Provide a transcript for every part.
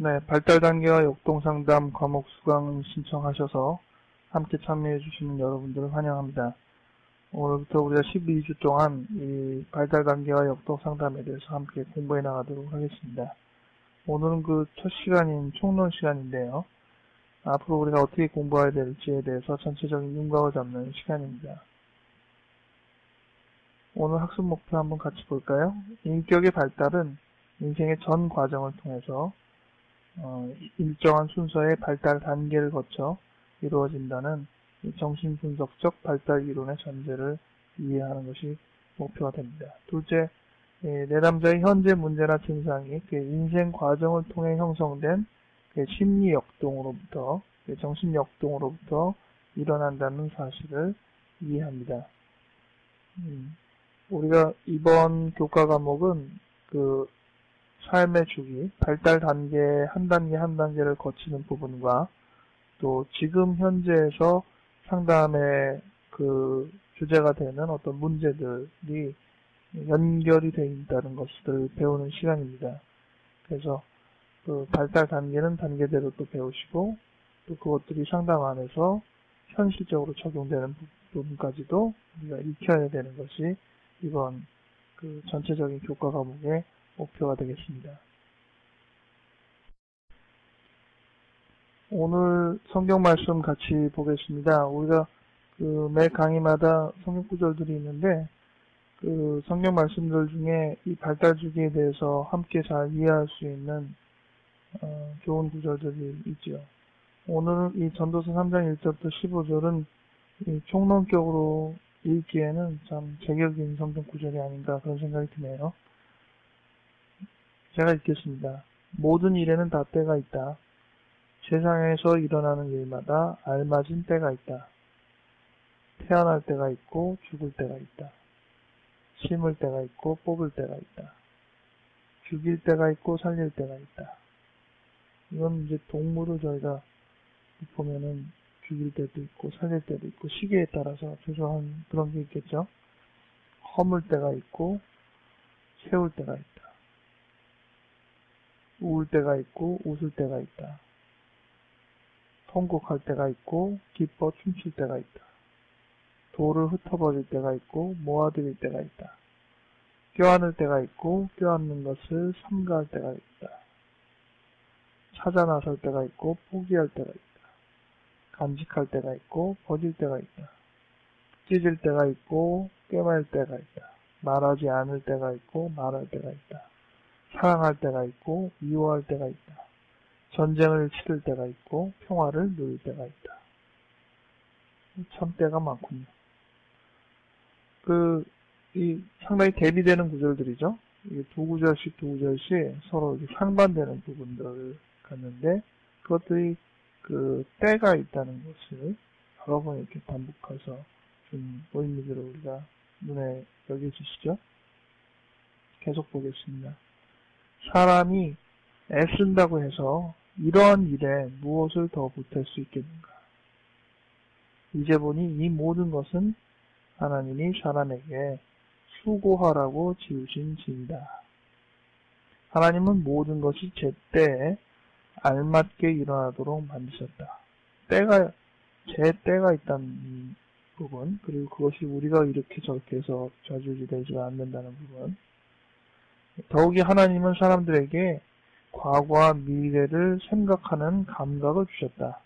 네, 발달 단계와 역동 상담 과목 수강 신청하셔서 함께 참여해 주시는 여러분들을 환영합니다. 오늘부터 우리가 12주 동안 이 발달 단계와 역동 상담에 대해서 함께 공부해 나가도록 하겠습니다. 오늘은 그 첫 시간인 총론 시간인데요. 앞으로 우리가 어떻게 공부해야 될지에 대해서 전체적인 윤곽을 잡는 시간입니다. 오늘 학습 목표 한번 같이 볼까요? 인격의 발달은 인생의 전 과정을 통해서 일정한 순서의 발달 단계를 거쳐 이루어진다는 정신분석적 발달 이론의 전제를 이해하는 것이 목표가 됩니다. 둘째, 내담자의 현재 문제나 증상이 그 인생 과정을 통해 형성된 그 심리 역동으로부터, 정신 역동으로부터 일어난다는 사실을 이해합니다. 우리가 이번 교과 과목은 그 삶의 주기, 발달 단계 한 단계 한 단계를 거치는 부분과 또 지금 현재에서 상담의 그 주제가 되는 어떤 문제들이 연결이 되어 있다는 것을 배우는 시간입니다. 그래서 그 발달 단계는 단계대로 또 배우시고 또 그것들이 상담 안에서 현실적으로 적용되는 부분까지도 우리가 익혀야 되는 것이 이번 그 전체적인 교과 과목의 목표가 되겠습니다. 오늘 성경 말씀 같이 보겠습니다. 우리가 그 매 강의마다 성경 구절들이 있는데 그 성경 말씀들 중에 이 발달 주기에 대해서 함께 잘 이해할 수 있는 좋은 구절들이 있죠. 오늘 이 전도서 3장 1절부터 15절은 이 총론격으로 읽기에는 참 제격인 성경 구절이 아닌가 그런 생각이 드네요. 제가 읽겠습니다. 모든 일에는 다 때가 있다. 세상에서 일어나는 일마다 알맞은 때가 있다. 태어날 때가 있고 죽을 때가 있다. 심을 때가 있고 뽑을 때가 있다. 죽일 때가 있고 살릴 때가 있다. 이건 이제 동물을 저희가 보면은 죽일 때도 있고 살릴 때도 있고 시기에 따라서 조조한 그런 게 있겠죠. 허물 때가 있고 세울 때가 있다. 우울 때가 있고 웃을 때가 있다. 통곡할 때가 있고 기뻐 춤출 때가 있다. 돌을 흩어버릴 때가 있고 모아들일 때가 있다. 껴안을 때가 있고 껴안는 것을 삼가할 때가 있다. 찾아 나설 때가 있고 포기할 때가 있다. 간직할 때가 있고 버릴 때가 있다. 찢을 때가 있고 꿰맬 때가 있다. 말하지 않을 때가 있고 말할 때가 있다. 사랑할 때가 있고 미워할 때가 있다. 전쟁을 치를 때가 있고 평화를 누릴 때가 있다. 참 때가 많군요. 상당히 대비되는 구절들이죠. 이게 두 구절씩 서로 상반되는 부분들을 갖는데 그것들이 그 때가 있다는 것을 여러 번 이렇게 반복해서 좀 의미들을 우리가 눈에 여겨지시죠? 계속 보겠습니다. 사람이 애쓴다고 해서 이러한 일에 무엇을 더 보탤 수 있겠는가? 이제 보니 이 모든 것은 하나님이 사람에게 수고하라고 지으신 짐이다. 하나님은 모든 것이 제 때에 알맞게 일어나도록 만드셨다. 제 때가 있다는 부분, 그리고 그것이 우리가 이렇게 저렇게 해서 좌지우지되지가 않는다는 부분. 더욱이 하나님은 사람들에게 과거와 미래를 생각하는 감각을 주셨다.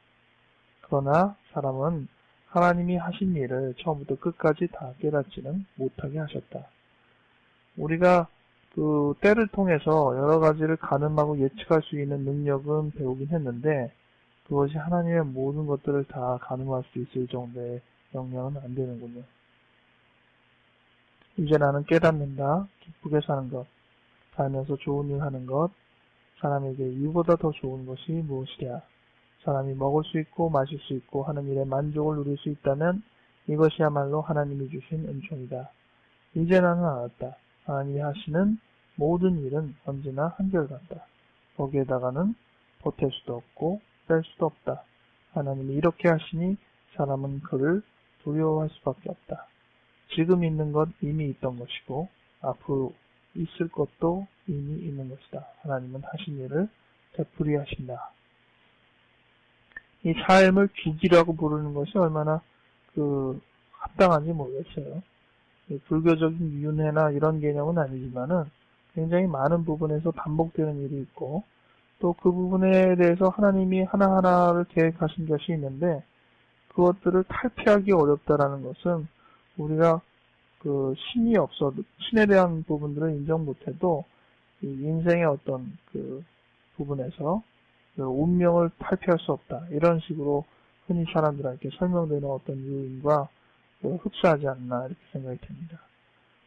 그러나 사람은 하나님이 하신 일을 처음부터 끝까지 다 깨닫지는 못하게 하셨다. 우리가 그 때를 통해서 여러 가지를 가늠하고 예측할 수 있는 능력은 배우긴 했는데 그것이 하나님의 모든 것들을 다 가늠할 수 있을 정도의 역량은 안 되는군요. 이제 나는 깨닫는다. 기쁘게 사는 것, 살면서 좋은 일 하는 것, 사람에게 이보다 더 좋은 것이 무엇이랴. 사람이 먹을 수 있고 마실 수 있고 하는 일에 만족을 누릴 수 있다면 이것이야말로 하나님이 주신 은총이다. 이제 나는 알았다. 하나님이 하시는 모든 일은 언제나 한결같다. 거기에다가는 보탤 수도 없고 뺄 수도 없다. 하나님이 이렇게 하시니 사람은 그를 두려워할 수밖에 없다. 지금 있는 것 이미 있던 것이고 앞으로 있을 것도 이미 있는 것이다. 하나님은 하신 일을 되풀이하신다. 이 삶을 주기라고 부르는 것이 얼마나 합당한지 모르겠어요. 불교적인 윤회나 이런 개념은 아니지만은 굉장히 많은 부분에서 반복되는 일이 있고, 또 그 부분에 대해서 하나님이 하나하나를 계획하신 것이 있는데, 그것들을 탈피하기 어렵다라는 것은 우리가 신이 없어도, 신에 대한 부분들을 인정 못해도 이 인생의 어떤 부분에서 운명을 탈피할 수 없다. 이런 식으로 흔히 사람들에게 설명되는 어떤 요인과 흡사하지 않나 이렇게 생각이 듭니다.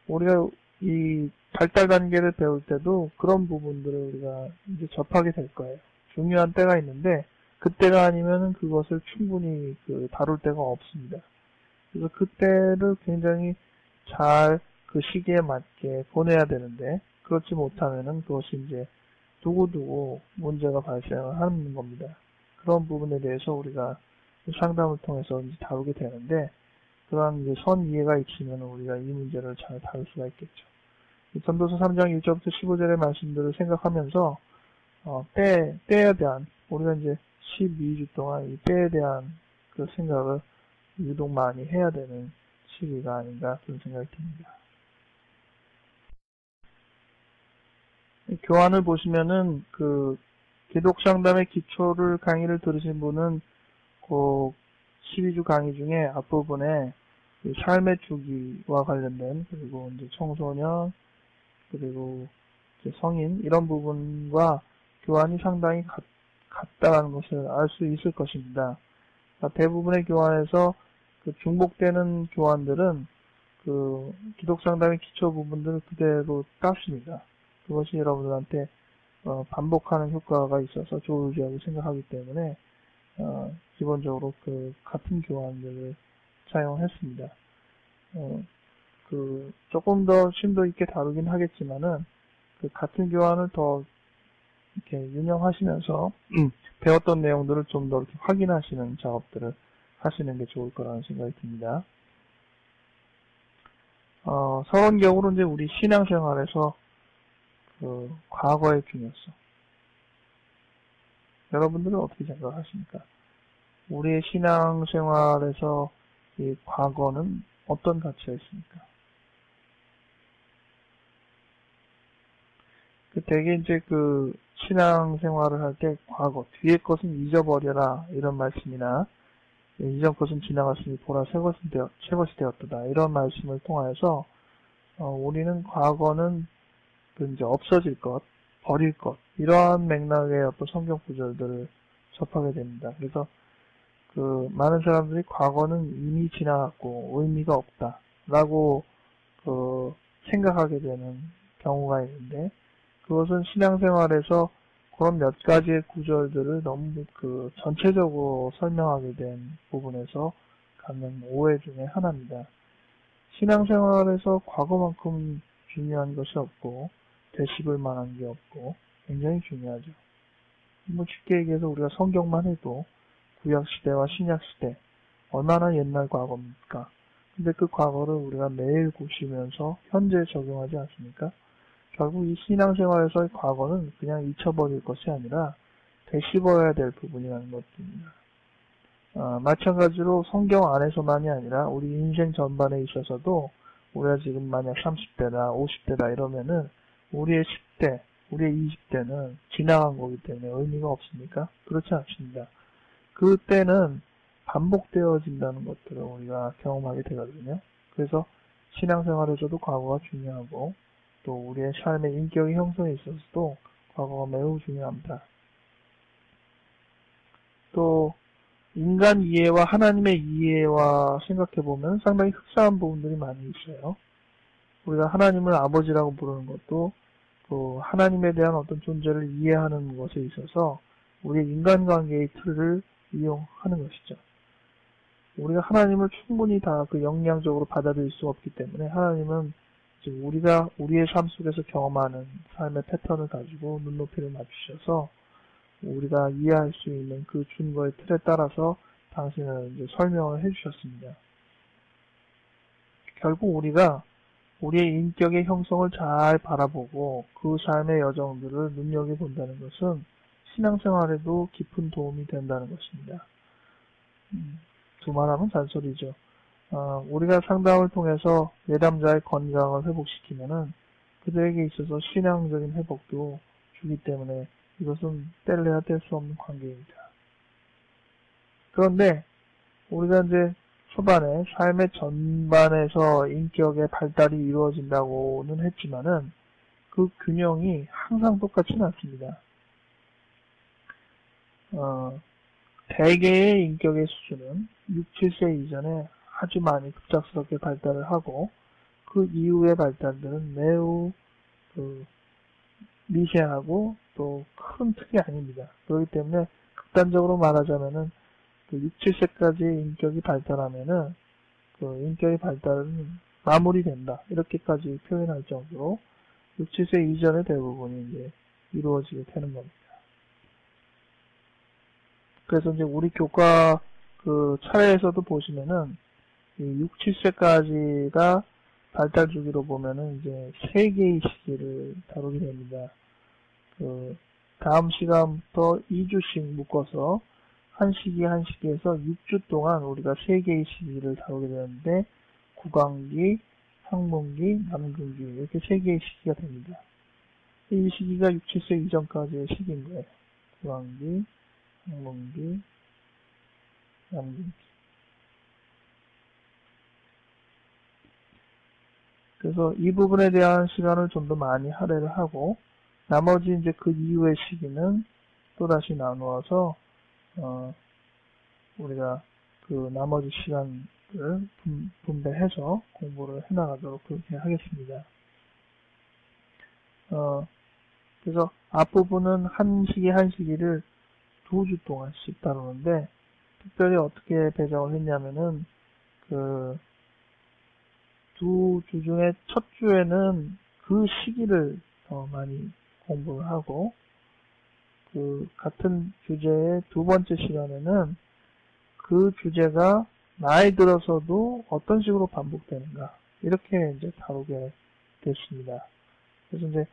우리가 이 발달 단계를 배울 때도 그런 부분들을 우리가 이제 접하게 될 거예요. 중요한 때가 있는데 그때가 아니면은 그것을 충분히 다룰 데가 없습니다. 그래서 그때를 굉장히 잘 그 시기에 맞게 보내야 되는데 그렇지 못하면은 그것이 이제 두고두고 문제가 발생을 하는 겁니다. 그런 부분에 대해서 우리가 상담을 통해서 이제 다루게 되는데 그러한 이제 선 이해가 있으면 우리가 이 문제를 잘 다룰 수가 있겠죠. 전도서 3장 1절부터 15절의 말씀들을 생각하면서 때에 대한 우리가 이제 12주 동안 이 때에 대한 그 생각을 유독 많이 해야 되는 시기가 아닌가 그런 생각이 듭니다. 교환을 보시면은 기독상담의 기초를 강의를 들으신 분은 그 12주 강의 중에 앞부분에 삶의 주기와 관련된 그리고 이제 청소년 그리고 이제 성인 이런 부분과 교환이 상당히 같다라는 것을 알 수 있을 것입니다. 대부분의 교환에서 중복되는 교환들은 기독상담의 기초 부분들을 그대로 땄습니다. 그것이 여러분들한테 반복하는 효과가 있어서 좋으리라고 생각하기 때문에 기본적으로 같은 교환들을 사용했습니다. 조금 더 심도 있게 다루긴 하겠지만은 같은 교환을 더 이렇게 운영하시면서 배웠던 내용들을 좀 더 이렇게 확인하시는 작업들을 하시는 게 좋을 거라는 생각이 듭니다. 서론적으로 이제 우리 신앙생활에서 과거의 중요성. 여러분들은 어떻게 생각하십니까? 우리의 신앙생활에서 이 과거는 어떤 가치가 있습니까? 되게 이제 신앙생활을 할 때 과거, 뒤의 것은 잊어버려라 이런 말씀이나 이전 것은 지나갔으니 보라 새 것이 되었도다 이런 말씀을 통하여서 우리는 과거는 이제 없어질 것, 버릴 것 이러한 맥락의 어떤 성경 구절들을 접하게 됩니다. 그래서 많은 사람들이 과거는 이미 지나갔고 의미가 없다라고 생각하게 되는 경우가 있는데 그것은 신앙생활에서 그런 몇 가지의 구절들을 너무 전체적으로 설명하게 된 부분에서 갖는 오해 중에 하나입니다. 신앙생활에서 과거만큼 중요한 것이 없고 되씹을 만한 게 없고 굉장히 중요하죠. 쉽게 얘기해서 우리가 성경만 해도 구약시대와 신약시대 얼마나 옛날 과거입니까? 근데 그 과거를 우리가 매일 보시면서 현재 적용하지 않습니까? 결국 이 신앙생활에서의 과거는 그냥 잊혀버릴 것이 아니라 되씹어야 될 부분이라는 것입니다. 마찬가지로 성경 안에서만이 아니라 우리 인생 전반에 있어서도 우리가 지금 만약 30대다 50대다 이러면은 우리의 10대, 우리의 20대는 지나간 거기 때문에 의미가 없습니까? 그렇지 않습니다. 그때는 반복되어진다는 것들을 우리가 경험하게 되거든요. 그래서 신앙생활에서도 과거가 중요하고 또 우리의 삶의 인격의 형성에 있어서도 과거가 매우 중요합니다. 또 인간 이해와 하나님의 이해와 생각해보면 상당히 흡사한 부분들이 많이 있어요. 우리가 하나님을 아버지라고 부르는 것도 또 하나님에 대한 어떤 존재를 이해하는 것에 있어서 우리의 인간관계의 틀을 이용하는 것이죠. 우리가 하나님을 충분히 다 역량적으로 받아들일 수 없기 때문에 하나님은 우리가 우리의 삶 속에서 경험하는 삶의 패턴을 가지고 눈높이를 맞추셔서 우리가 이해할 수 있는 그 준거의 틀에 따라서 당신을 이제 설명을 해주셨습니다. 결국 우리가 우리의 인격의 형성을 잘 바라보고 그 삶의 여정들을 눈여겨본다는 것은 신앙생활에도 깊은 도움이 된다는 것입니다. 두말하면 잔소리죠. 우리가 상담을 통해서 내담자의 건강을 회복시키면은 그들에게 있어서 신앙적인 회복도 주기 때문에 이것은 뗄래야 뗄 수 없는 관계입니다. 그런데 우리가 이제 초반에 삶의 전반에서 인격의 발달이 이루어진다고는 했지만은 그 균형이 항상 똑같지는 않습니다. 대개의 인격의 수준은 6, 7세 이전에 아주 많이 급작스럽게 발달을 하고 그 이후의 발달들은 매우 미세하고 또 큰 틀이 아닙니다. 그렇기 때문에 극단적으로 말하자면은 6, 7세까지 인격이 발달하면은 그 인격의 발달은 마무리된다. 이렇게까지 표현할 정도로 6, 7세 이전의 대부분이 이제 이루어지게 되는 겁니다. 그래서 이제 우리 교과 그 차례에서도 보시면은 이 6, 7세까지가 발달 주기로 보면은 이제 3개의 시기를 다루게 됩니다. 다음 시간부터 2주씩 묶어서 한 시기 한 시기에서 6주 동안 우리가 3개의 시기를 다루게 되는데 구강기, 학문기, 남근기 이렇게 3개의 시기가 됩니다. 이 시기가 6, 7세 이전까지의 시기인 거예요. 구강기, 학문기, 남근기. 그래서 이 부분에 대한 시간을 좀 더 많이 할애를 하고 나머지 이제 그 이후의 시기는 또다시 나누어서 우리가 그 나머지 시간을 분배해서 공부를 해나가도록 그렇게 하겠습니다. 그래서 앞부분은 한 시기 한 시기를 2주 동안씩 다루는데 특별히 어떻게 배정을 했냐면은 그 2주 중에 첫 주에는 그 시기를 더 많이 공부를 하고 그 같은 주제의 2번째 시간에는 그 주제가 나이 들어서도 어떤 식으로 반복되는가 이렇게 이제 다루게 됐습니다. 그래서 이제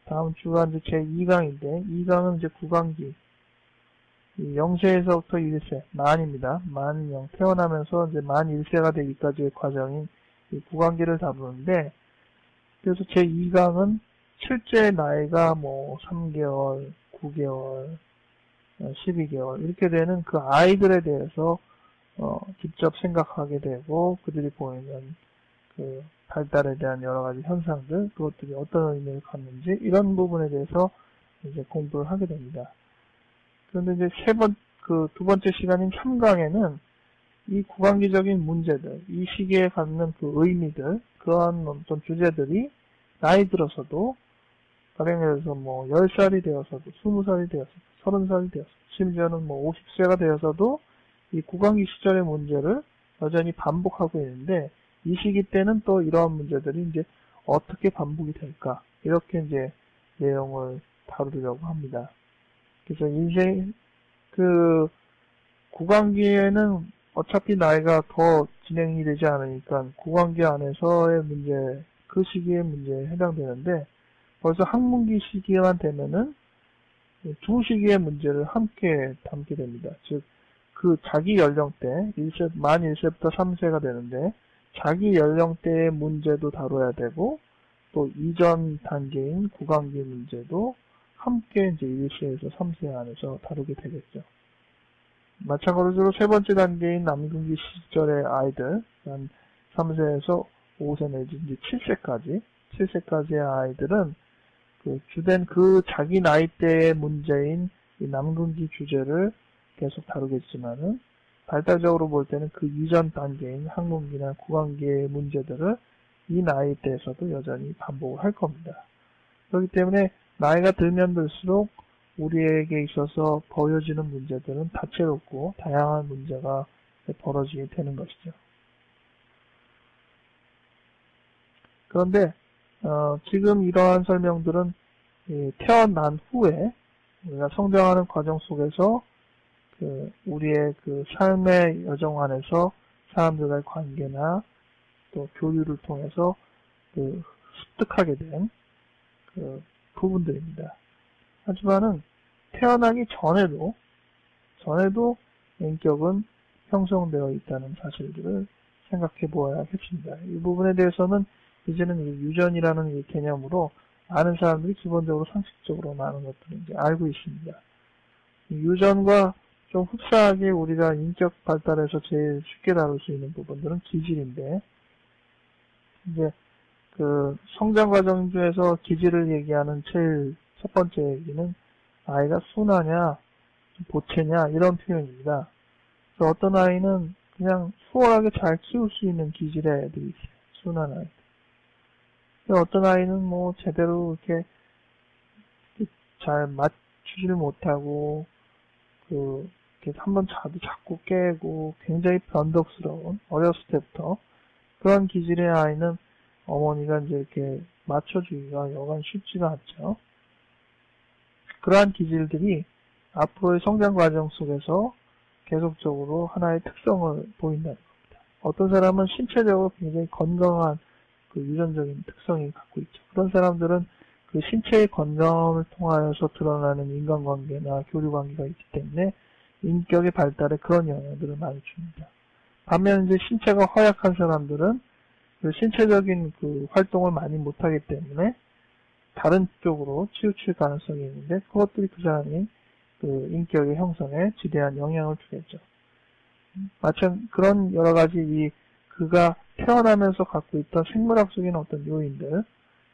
다음 주가 이제 제 2강인데 2강은 이제 구강기 0세에서부터 1세 만입니다. 만 0 태어나면서 이제 만 1세가 되기까지의 과정인 이 구강기를 다루는데 그래서 제 2강은 실제 나이가 뭐 3개월, 9개월, 12개월 이렇게 되는 그 아이들에 대해서 직접 생각하게 되고 그들이 보이는 그 발달에 대한 여러 가지 현상들 그것들이 어떤 의미를 갖는지 이런 부분에 대해서 이제 공부를 하게 됩니다. 그런데 이제 두 번째 시간인 3강에는 이 구강기적인 문제들, 이 시기에 갖는 그 의미들, 그러한 어떤 주제들이 나이 들어서도 가령 예를 들어서 뭐 10살이 되어서도 20살이 되어서도 30살이 되어서도 심지어는 뭐 50세가 되어서도 이 구강기 시절의 문제를 여전히 반복하고 있는데 이 시기 때는 또 이러한 문제들이 이제 어떻게 반복이 될까 이렇게 이제 내용을 다루려고 합니다. 그래서 인생 그 구강기에는 어차피 나이가 더 진행이 되지 않으니까 구강기 안에서의 문제 그 시기의 문제에 해당되는데 벌써 학문기 시기만 되면은 두 시기의 문제를 함께 담게 됩니다. 즉, 그 자기 연령대, 만 1세부터 3세가 되는데, 자기 연령대의 문제도 다뤄야 되고, 또 이전 단계인 구강기 문제도 함께 이제 1세에서 3세 안에서 다루게 되겠죠. 마찬가지로 세 번째 단계인 남근기 시절의 아이들, 한 3세에서 5세 내지 이제 7세까지의 아이들은 주된 그 자기 나이대의 문제인 이 남근기 주제를 계속 다루겠지만은 발달적으로 볼 때는 그 이전 단계인 학문기나 구강기의 문제들을 이 나이대에서도 여전히 반복을 할 겁니다. 그렇기 때문에 나이가 들면 들수록 우리에게 있어서 보여지는 문제들은 다채롭고 다양한 문제가 벌어지게 되는 것이죠. 그런데 지금 이러한 설명들은 태어난 후에 우리가 성장하는 과정 속에서 우리의 그 삶의 여정 안에서 사람들과의 관계나 또 교류를 통해서 습득하게 된 부분들입니다. 하지만은 태어나기 전에도 인격은 형성되어 있다는 사실들을 생각해 보아야겠습니다. 이 부분에 대해서는 이제는 유전이라는 이 개념으로 많은 사람들이 기본적으로 상식적으로 많은 것들을 이제 알고 있습니다. 유전과 좀 흡사하게 우리가 인격 발달에서 제일 쉽게 다룰 수 있는 부분들은 기질인데, 이제 그 성장 과정 중에서 기질을 얘기하는 제일 첫 번째 얘기는 아이가 순하냐, 보채냐 이런 표현입니다. 그래서 어떤 아이는 그냥 수월하게 잘 키울 수 있는 기질의 애들이 있어요. 순한 아이. 어떤 아이는 뭐 제대로 이렇게 잘 맞추지를 못하고 이렇게 한번 자도 자꾸 깨고 굉장히 변덕스러운 어렸을 때부터 그런 기질의 아이는 어머니가 이제 이렇게 맞춰주기가 여간 쉽지가 않죠. 그러한 기질들이 앞으로의 성장 과정 속에서 계속적으로 하나의 특성을 보인다는 겁니다. 어떤 사람은 신체적으로 굉장히 건강한 그 유전적인 특성이 갖고 있죠. 그런 사람들은 그 신체의 건강을 통하여서 드러나는 인간관계나 교류관계가 있기 때문에 인격의 발달에 그런 영향들을 많이 줍니다. 반면 이제 신체가 허약한 사람들은 그 신체적인 그 활동을 많이 못하기 때문에 다른 쪽으로 치우칠 가능성이 있는데 그것들이 그 사람이 그 인격의 형성에 지대한 영향을 주겠죠. 마찬가지 그런 여러 가지 그가 태어나면서 갖고 있던 생물학적인 어떤 요인들,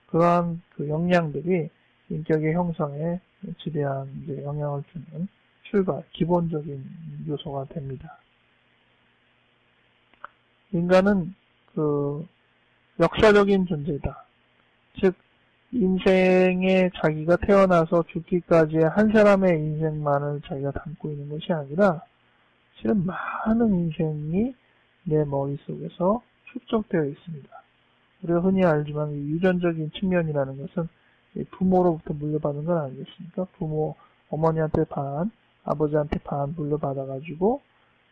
그러한 그 역량들이 인격의 형성에 지대한 이제 영향을 주는 출발, 기본적인 요소가 됩니다. 인간은 그 역사적인 존재다. 즉, 인생에 자기가 태어나서 죽기까지의 한 사람의 인생만을 자기가 담고 있는 것이 아니라 실은 많은 인생이 내 머릿속에서 축적되어 있습니다. 우리가 흔히 알지만 유전적인 측면이라는 것은 부모로부터 물려받은 건 아니겠습니까? 어머니한테 반, 아버지한테 반 물려받아가지고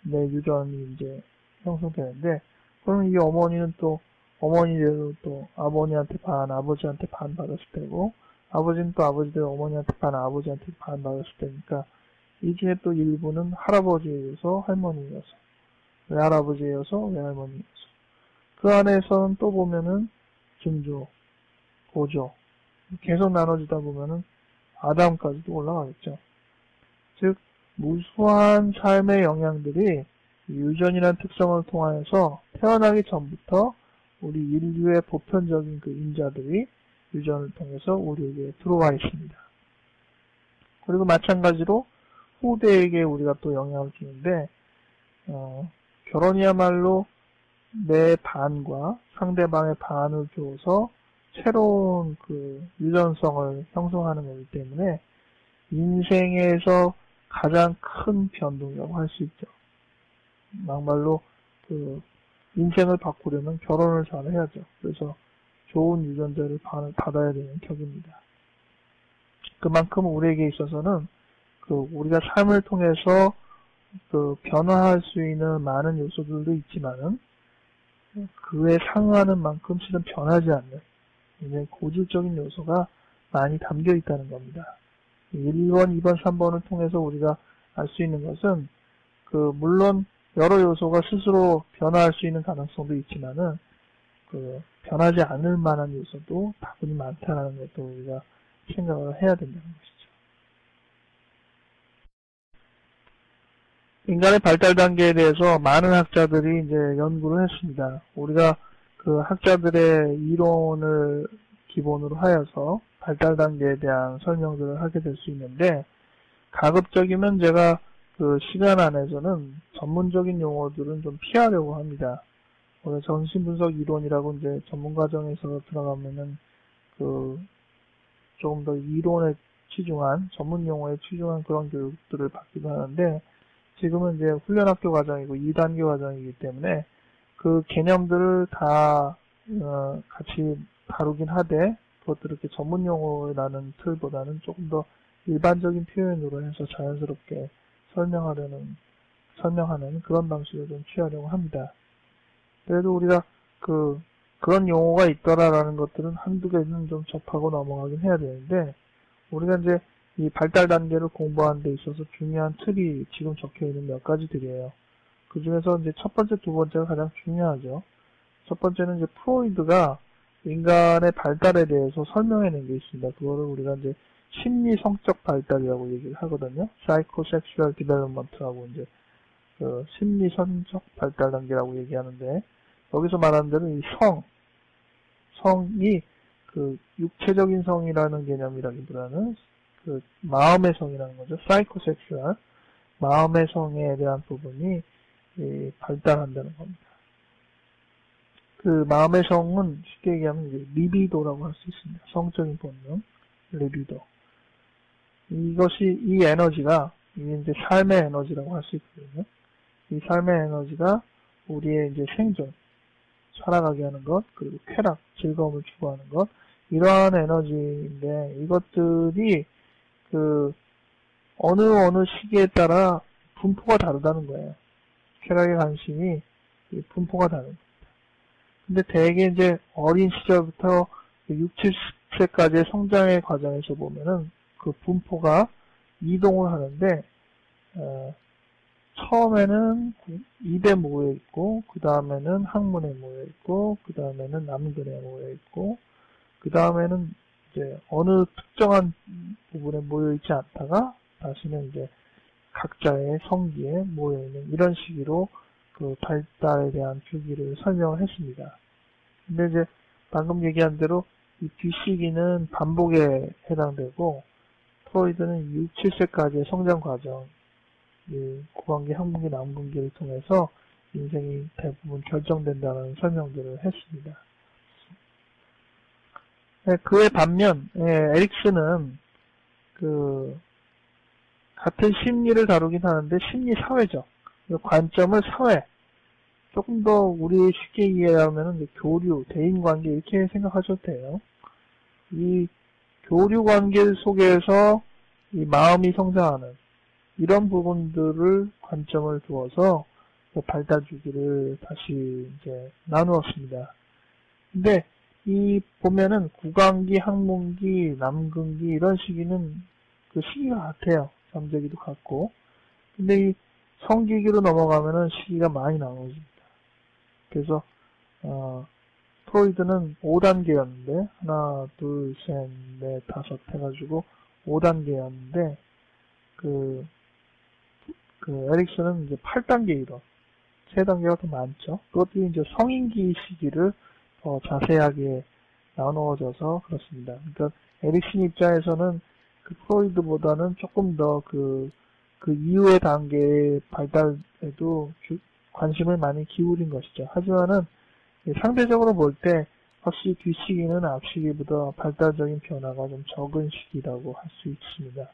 내 유전이 이제 형성되는데, 그럼 이 어머니는 또 어머니대로 또 어머니한테 반, 아버지한테 반 받았을 때고, 아버지는 또 아버지대로 어머니한테 반, 아버지한테 반 받았을 때니까, 이 중에 또 일부는 할아버지에 의해서 할머니에 의해서, 외할아버지에 의해서 외할머니에 의해서. 그 안에서는 또 보면은 증조, 고조, 계속 나눠지다 보면은 아담까지도 올라가겠죠. 즉, 무수한 삶의 영향들이 유전이라는 특성을 통하여서 태어나기 전부터 우리 인류의 보편적인 그 인자들이 유전을 통해서 우리에게 들어와 있습니다. 그리고 마찬가지로 후대에게 우리가 또 영향을 주는데, 결혼이야말로 내 반과 상대방의 반을 줘서 새로운 그 유전성을 형성하는 거기 때문에 인생에서 가장 큰 변동이라고 할 수 있죠. 막말로 그 인생을 바꾸려면 결혼을 잘 해야죠. 그래서 좋은 유전자를 받아야 되는 격입니다. 그만큼 우리에게 있어서는 그 우리가 삶을 통해서 그 변화할 수 있는 많은 요소들도 있지만은 그에 상응하는 만큼 실은 변하지 않는 굉장히 고질적인 요소가 많이 담겨 있다는 겁니다. 1번, 2번, 3번을 통해서 우리가 알 수 있는 것은 그 물론 여러 요소가 스스로 변화할 수 있는 가능성도 있지만은 그 변하지 않을 만한 요소도 다분히 많다는 것도 우리가 생각을 해야 된다는 것이죠. 인간의 발달 단계에 대해서 많은 학자들이 이제 연구를 했습니다. 우리가 그 학자들의 이론을 기본으로 하여서 발달 단계에 대한 설명들을 하게 될 수 있는데, 가급적이면 제가 그 시간 안에서는 전문적인 용어들은 좀 피하려고 합니다. 오늘 정신분석 이론이라고 이제 전문 과정에서 들어가면은 그 조금 더 이론에 치중한 전문 용어에 치중한 그런 교육들을 받기도 하는데, 지금은 이제 훈련학교 과정이고 2단계 과정이기 때문에 그 개념들을 다 같이 다루긴 하되, 그것들을 이렇게 전문 용어라는 틀보다는 조금 더 일반적인 표현으로 해서 자연스럽게 설명하는 그런 방식을 좀 취하려고 합니다. 그래도 우리가 그런 용어가 있더라라는 것들은 한두 개는 좀 접하고 넘어가긴 해야 되는데, 우리가 이제 이 발달 단계를 공부하는 데 있어서 중요한 틀이 지금 적혀 있는 몇 가지들이에요. 그 중에서 이제 첫 번째, 두 번째가 가장 중요하죠. 첫 번째는 이제 프로이드가 인간의 발달에 대해서 설명해낸 게 있습니다. 그거를 우리가 이제 심리 성적 발달이라고 얘기를 하거든요. Psychosexual Development라고 이제 그 심리 성적 발달 단계라고 얘기하는데, 여기서 말하는 대로 이 성이 그 육체적인 성이라는 개념이라기보다는 그 마음의 성이라는 거죠. Psychosexual, 마음의 성에 대한 부분이 발달한다는 겁니다. 그 마음의 성은 쉽게 얘기하면 이제 리비도라고 할 수 있습니다. 성적인 본능, 리비도. 이 에너지가, 이게 이제 삶의 에너지라고 할 수 있거든요. 이 삶의 에너지가 우리의 이제 생존, 살아가게 하는 것, 그리고 쾌락, 즐거움을 추구하는 것, 이러한 에너지인데, 이것들이 어느 시기에 따라 분포가 다르다는 거예요. 쾌락의 관심이 분포가 다른 거예요. 근데 대개 이제 어린 시절부터 6, 70세까지의 성장의 과정에서 보면은 그 분포가 이동을 하는데, 처음에는 입에 모여 있고, 그 다음에는 항문에 모여 있고, 그 다음에는 남근에 모여 있고, 그 다음에는 이제 어느 특정한 부분에 모여 있지 않다가 다시는 이제 각자의 성기에 모여 있는 이런 식으로 그 발달에 대한 주기를 설명을 했습니다. 근데 이제 방금 얘기한 대로 이 뒷시기는 반복에 해당되고, 프로이드는 6, 7세까지의 성장 과정, 구강기, 항문기, 남근기를 통해서 인생이 대부분 결정된다는 설명들을 했습니다. 그에 반면 에릭슨은 같은 심리를 다루긴 하는데 심리 사회적 관점을 사회, 조금 더 우리 쉽게 이해하면 교류, 대인관계 이렇게 생각하셔도 돼요. 이 교류 관계 속에서 이 마음이 성장하는 이런 부분들을 관점을 두어서 발달 주기를 다시 이제 나누었습니다. 근데 보면은 구강기, 항문기, 남근기 이런 시기는 그 시기가 같아요. 잠재기도 같고. 근데 이 성기기로 넘어가면은 시기가 많이 나눠집니다. 그래서 프로이드는 5단계였는데 하나, 둘, 셋, 넷, 다섯 해가지고 5단계였는데 그 에릭슨은 이제 8단계 이론, 3단계가 더 많죠. 그것도 이제 성인기 시기를 더 자세하게 나누어져서 그렇습니다. 그러니까 에릭슨 입장에서는 그 프로이드보다는 조금 더 그 이후의 단계의 발달에도 관심을 많이 기울인 것이죠. 하지만은 상대적으로 볼 때 확실히 뒷시기는 앞시기보다 발달적인 변화가 좀 적은 시기라고 할 수 있습니다.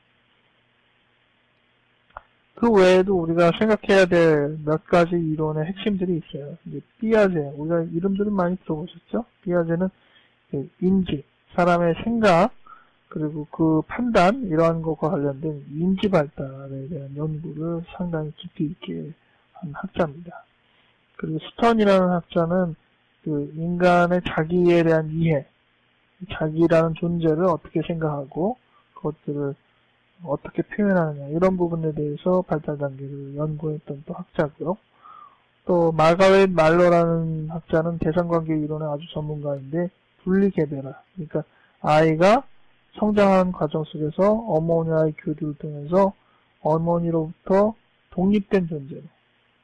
그 외에도 우리가 생각해야 될 몇 가지 이론의 핵심들이 있어요. 이제 피아제, 우리가 이름들은 많이 들어보셨죠? 피아제는 인지, 사람의 생각, 그리고 그 판단, 이러한 것과 관련된 인지 발달에 대한 연구를 상당히 깊이 있게 한 학자입니다. 그리고 스턴이라는 학자는 그 인간의 자기에 대한 이해, 자기라는 존재를 어떻게 생각하고 그것들을 어떻게 표현하느냐 이런 부분에 대해서 발달 단계를 연구했던 또 학자고요. 또 마가웨트 말러라는 학자는 대상관계 이론의 아주 전문가인데 분리개별화, 그러니까 아이가 성장하는 과정 속에서 어머니와의 교류를 통해서 어머니로부터 독립된 존재로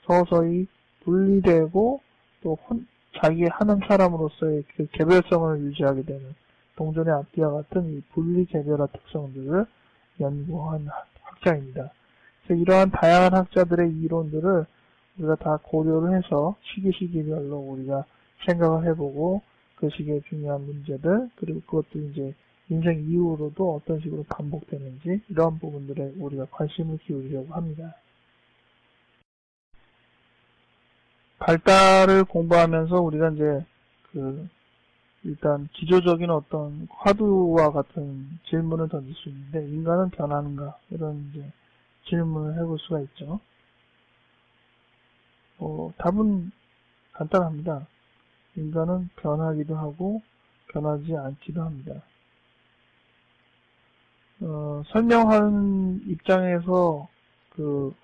서서히 분리되고 또 자기 하는 사람으로서의 그 개별성을 유지하게 되는 동전의 앞뒤와 같은 이 분리개별화 특성들을 연구한 학자입니다. 그래서 이러한 다양한 학자들의 이론들을 우리가 다 고려를 해서 시기별로 우리가 생각을 해보고 그 시기의 중요한 문제들, 그리고 그것도 이제 인생 이후로도 어떤 식으로 반복되는지 이러한 부분들에 우리가 관심을 기울이려고 합니다. 발달을 공부하면서 우리가 이제 일단 기초적인 어떤 화두와 같은 질문을 던질 수 있는데, 인간은 변하는가? 이런 이제 질문을 해볼 수가 있죠. 답은 간단합니다. 인간은 변하기도 하고 변하지 않기도 합니다. 설명하는 입장에서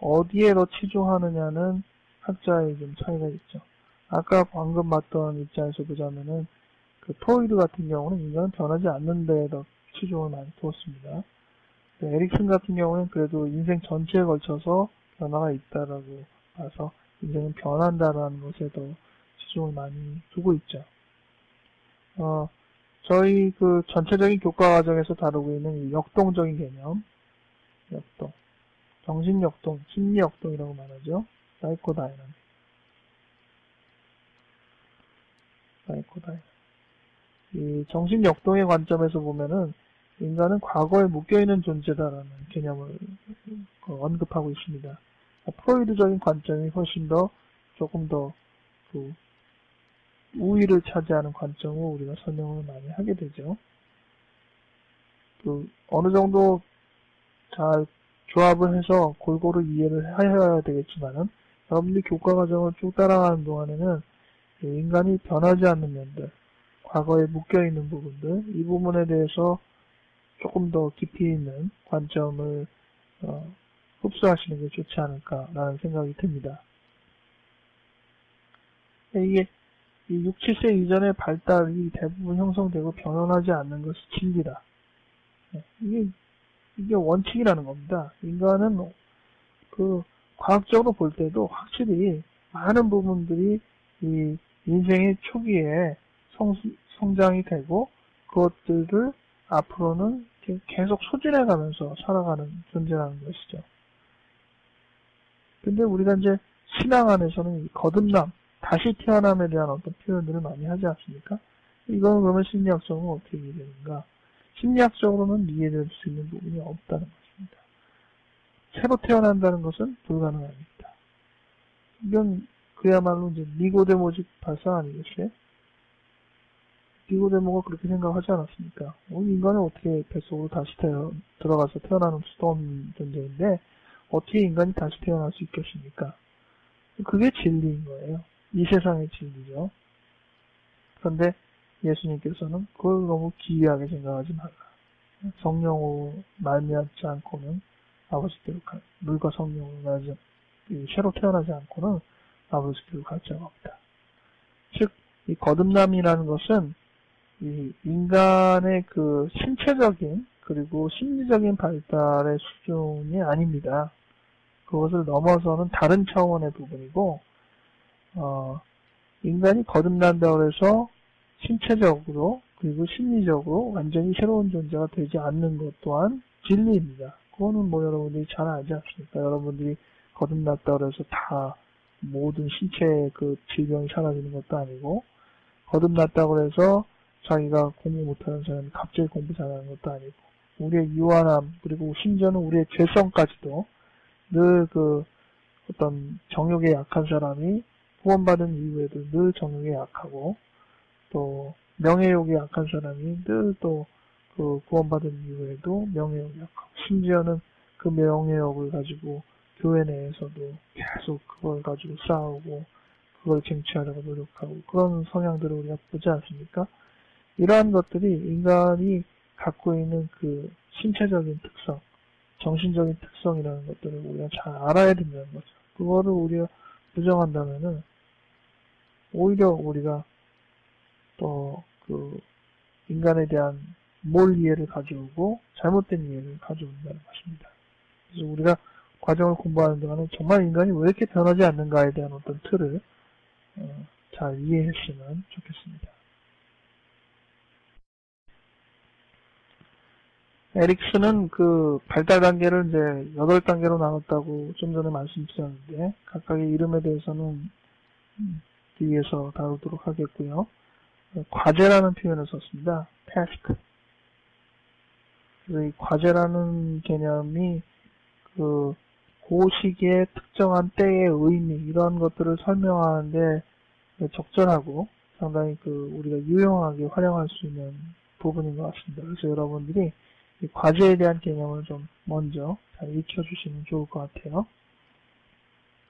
어디에 더 치중하느냐는 학자의 좀 차이가 있죠. 아까 방금 봤던 입장에서 보자면은 프로이드 같은 경우는 인간은 변하지 않는 데에 더 치중을 많이 두었습니다. 에릭슨 같은 경우는 그래도 인생 전체에 걸쳐서 변화가 있다라고 봐서 인생은 변한다라는 것에 더 치중을 많이 두고 있죠. 저희 전체적인 교과 과정에서 다루고 있는 이 역동적인 개념, 역동, 정신역동, 심리역동이라고 말하죠. 사이코다이나믹. 이 정신역동의 관점에서 보면은 인간은 과거에 묶여있는 존재다라는 개념을 언급하고 있습니다. 프로이드적인 관점이 훨씬 더 조금 더 우위를 차지하는 관점으로 우리가 설명을 많이 하게 되죠. 어느 정도 잘 조합을 해서 골고루 이해를 해야 되겠지만은 여러분들이 교과 과정을 쭉 따라가는 동안에는 인간이 변하지 않는 면들, 과거에 묶여있는 부분들, 이 부분에 대해서 조금 더 깊이 있는 관점을 흡수하시는 게 좋지 않을까라는 생각이 듭니다. 이게 이 6, 7세 이전의 발달이 대부분 형성되고 변형하지 않는 것이 진리다. 이게 원칙이라는 겁니다. 인간은 과학적으로 볼 때도 확실히 많은 부분들이 이 인생의 초기에 성장이 되고 그것들을 앞으로는 계속 소진해가면서 살아가는 존재라는 것이죠. 근데 우리가 이제 신앙 안에서는 이 거듭남, 다시 태어남에 대한 어떤 표현들을 많이 하지 않습니까? 이건 그러면 심리학적으로 어떻게 이해되는가? 심리학적으로는 이해될 수 있는 부분이 없다는 것입니다. 새로 태어난다는 것은 불가능합니다. 이건 그야말로 이제 니고데모식 발상 아니겠어요? 니고데모가 그렇게 생각하지 않았습니까? 인간은 어떻게 뱃속으로 다시 들어가서 태어나는 수도 없는 존재인데 어떻게 인간이 다시 태어날 수 있겠습니까? 그게 진리인 거예요. 이 세상의 진리죠. 그런데 예수님께서는 그걸 너무 기이하게 생각하지 말라. 성령으로 말미암지 않고는 아버지께로 물과 성령으로 새로 태어나지 않고는 아버지께로 갈 자가 없다. 즉, 이 거듭남이라는 것은 이 인간의 신체적인 그리고 심리적인 발달의 수준이 아닙니다. 그것을 넘어서는 다른 차원의 부분이고, 인간이 거듭난다고 해서 신체적으로 그리고 심리적으로 완전히 새로운 존재가 되지 않는 것 또한 진리입니다. 그거는 여러분들이 잘 알지 않습니까? 여러분들이 거듭났다고 해서 다 모든 신체의 질병이 사라지는 것도 아니고, 거듭났다고 해서 자기가 공부 못하는 사람이 갑자기 공부 잘하는 것도 아니고, 우리의 유한함, 그리고 심지어는 우리의 죄성까지도 늘 어떤 정욕에 약한 사람이 구원받은 이후에도 늘 정욕에 약하고, 또 명예욕에 약한 사람이 늘 또 구원받은 이후에도 명예욕에 약하고, 심지어는 그 명예욕을 가지고 교회 내에서도 계속 그걸 가지고 싸우고 그걸 쟁취하려고 노력하고 그런 성향들을 우리가 보지 않습니까? 이러한 것들이 인간이 갖고 있는 신체적인 특성, 정신적인 특성이라는 것들을 우리가 잘 알아야 된다는 거죠. 그거를 우리가 부정한다면은 오히려 우리가 또 인간에 대한 몰 이해를 가져오고 잘못된 이해를 가져온다는 것입니다. 그래서 우리가 과정을 공부하는 동안은 정말 인간이 왜 이렇게 변하지 않는가에 대한 어떤 틀을 잘 이해했으면 좋겠습니다. 에릭슨은 발달 단계를 이제 8단계로 나눴다고 좀 전에 말씀드렸는데, 각각의 이름에 대해서는 뒤에서 다루도록 하겠고요. 과제라는 표현을 썼습니다. task. 그래서 이 과제라는 개념이 그 시기의 특정한 때의 의미, 이런 것들을 설명하는데 적절하고 상당히 우리가 유용하게 활용할 수 있는 부분인 것 같습니다. 그래서 여러분들이 이 과제에 대한 개념을 좀 먼저 잘 익혀주시면 좋을 것 같아요.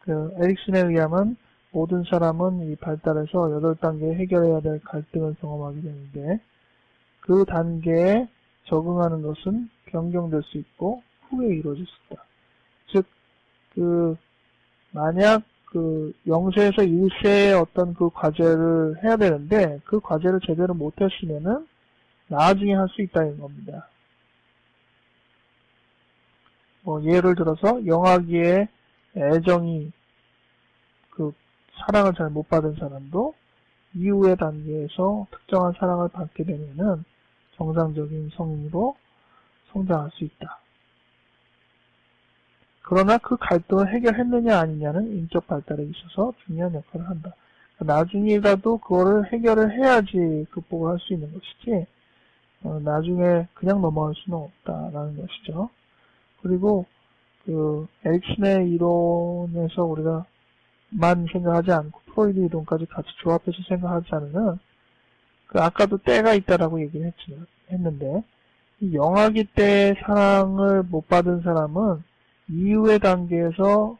에릭슨에 의하면 모든 사람은 이 발달에서 8단계에 해결해야 될 갈등을 경험하게 되는데, 그 단계에 적응하는 것은 변경될 수 있고 후에 이루어질 수 있다. 즉, 만약 0세에서 1세의 어떤 그 과제를 해야 되는데 그 과제를 제대로 못했으면은 나중에 할 수 있다는 겁니다. 예를 들어서 영아기에 애정이 사랑을 잘 못 받은 사람도 이후의 단계에서 특정한 사랑을 받게 되면은 정상적인 성인으로 성장할 수 있다. 그러나 그 갈등을 해결했느냐 아니냐는 인격 발달에 있어서 중요한 역할을 한다. 나중이라도 그거를 해결을 해야지 극복을 할 수 있는 것이지 나중에 그냥 넘어갈 수는 없다라는 것이죠. 그리고 에릭슨의 이론에서 우리가 만 생각하지 않고 프로이드 이론까지 같이 조합해서 생각하지 않으면 아까도 때가 있다라고 얘기를 했는데 이 영아기 때 사랑을 못 받은 사람은 이후의 단계에서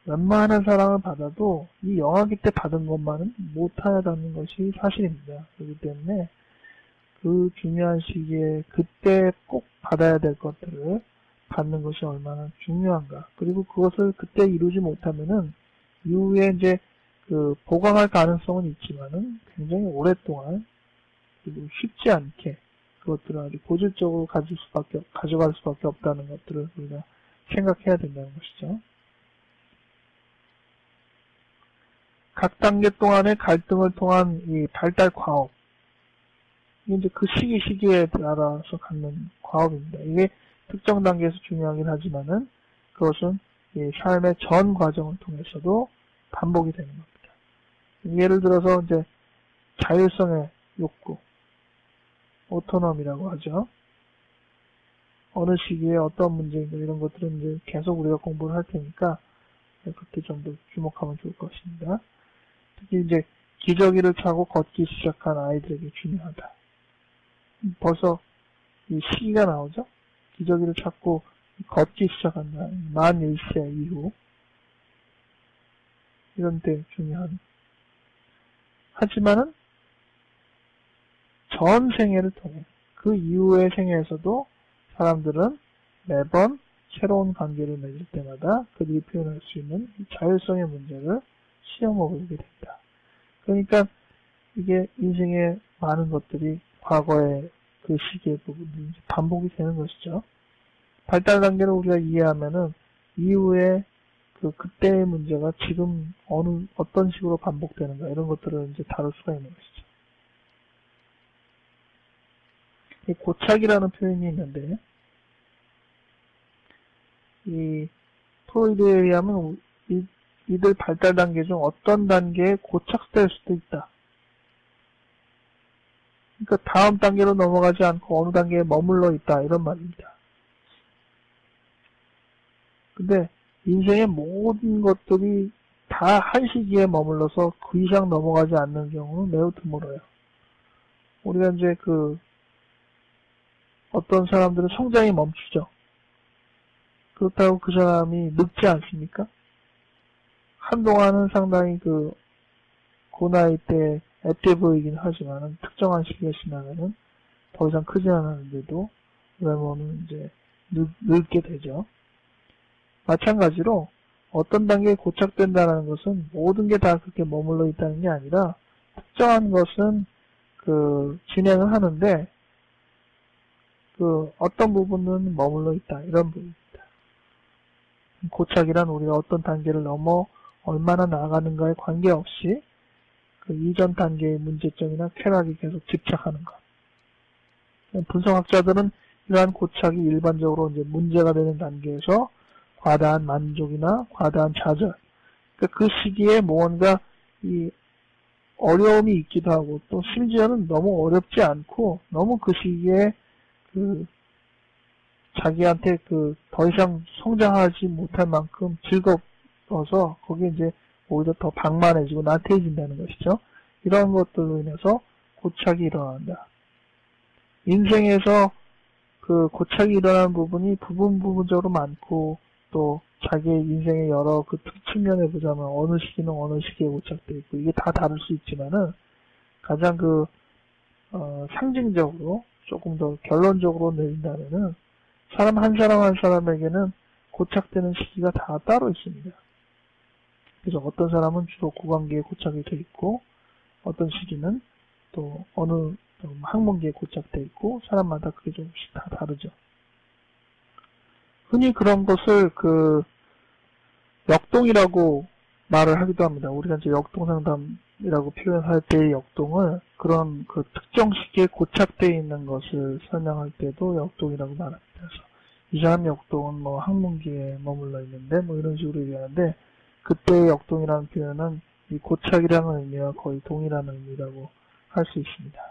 웬만한 사랑을 받아도 이 영아기 때 받은 것만은 못하다는 것이 사실입니다. 그렇기 때문에 그 중요한 시기에 그때 꼭 받아야 될 것들을 받는 것이 얼마나 중요한가. 그리고 그것을 그때 이루지 못하면은 이후에 이제 보강할 가능성은 있지만은 굉장히 오랫동안 그리고 쉽지 않게 그것들을 아주 고질적으로 가져갈 수밖에 없다는 것들을 우리가 생각해야 된다는 것이죠. 각 단계 동안의 갈등을 통한 이 발달 과업. 이게 이제 그 시기에 따라서 갖는 과업입니다. 이게 특정 단계에서 중요하긴 하지만은 그것은 이 삶의 전 과정을 통해서도 반복이 되는 겁니다. 예를 들어서 이제 자율성의 욕구, 오토놈이라고 하죠. 어느 시기에 어떤 문제인가 이런 것들은 이제 계속 우리가 공부를 할 테니까 그때 좀 더 주목하면 좋을 것입니다. 특히 이제 기저귀를 차고 걷기 시작한 아이들에게 중요하다. 벌써 이 시기가 나오죠. 기저귀를 찾고 걷기 시작한다. 만 1세 이후 이런 때 중요한. 하지만은 전 생애를 통해 그 이후의 생애에서도 사람들은 매번 새로운 관계를 맺을 때마다 그들이 표현할 수 있는 자율성의 문제를 시험해 보게 된다. 그러니까 이게 인생의 많은 것들이 과거의 그 시기의 부분이 반복이 되는 것이죠. 발달 단계를 우리가 이해하면은 이후에 그때의 문제가 지금 어떤 식으로 반복되는가 이런 것들을 이제 다룰 수가 있는 것이죠. 이 고착이라는 표현이 있는데 이 프로이드에 의하면 이들 발달 단계 중 어떤 단계에 고착될 수도 있다. 그러니까 다음 단계로 넘어가지 않고 어느 단계에 머물러 있다 이런 말입니다. 근데 인생의 모든 것들이 다 한 시기에 머물러서 그 이상 넘어가지 않는 경우는 매우 드물어요. 우리가 이제 어떤 사람들은 성장이 멈추죠. 그렇다고 그 사람이 늙지 않습니까? 한동안은 상당히 그 나이 때 앳돼 보이긴 하지만은 특정한 시기가 지나면은 더 이상 크지 않았는데도 외모는 이제 늙게 되죠. 마찬가지로 어떤 단계에 고착된다는 것은 모든 게 다 그렇게 머물러 있다는 게 아니라 특정한 것은 진행을 하는데 어떤 부분은 머물러 있다 이런 부분입니다. 고착이란 우리가 어떤 단계를 넘어 얼마나 나아가는가에 관계없이 그 이전 단계의 문제점이나 쾌락이 계속 집착하는 것. 분석학자들은 이러한 고착이 일반적으로 이제 문제가 되는 단계에서 과다한 만족이나 과다한 좌절. 그러니까 그 시기에 무언가 이 어려움이 있기도 하고 또 심지어는 너무 어렵지 않고 너무 그 시기에 자기한테 더 이상 성장하지 못할 만큼 즐거워서 거기에 이제 오히려 더 방만해지고 나태해진다는 것이죠. 이런 것들로 인해서 고착이 일어난다. 인생에서 고착이 일어나는 부분이 부분적으로 많고 또 자기의 인생의 여러 측면에 보자면 어느 시기는 어느 시기에 고착되어 있고 이게 다 다를 수 있지만은 가장 상징적으로 조금 더 결론적으로 내린다면은 사람 한 사람에게는 고착되는 시기가 다 따로 있습니다. 그래서 어떤 사람은 주로 구강기에 고착이 돼 있고, 어떤 시기는 또 어느 항문기에 고착돼 있고, 사람마다 그게 조금씩 다 다르죠. 흔히 그런 것을 역동이라고 말을 하기도 합니다. 우리가 이제 역동상담이라고 표현할 때의 역동을 그런 특정 시기에 고착되어 있는 것을 설명할 때도 역동이라고 말합니다. 그래서 이 사람 역동은 뭐 항문기에 머물러 있는데 뭐 이런 식으로 얘기하는데, 그때의 역동이라는 표현은 이 고착이라는 의미와 거의 동일한 의미라고 할 수 있습니다.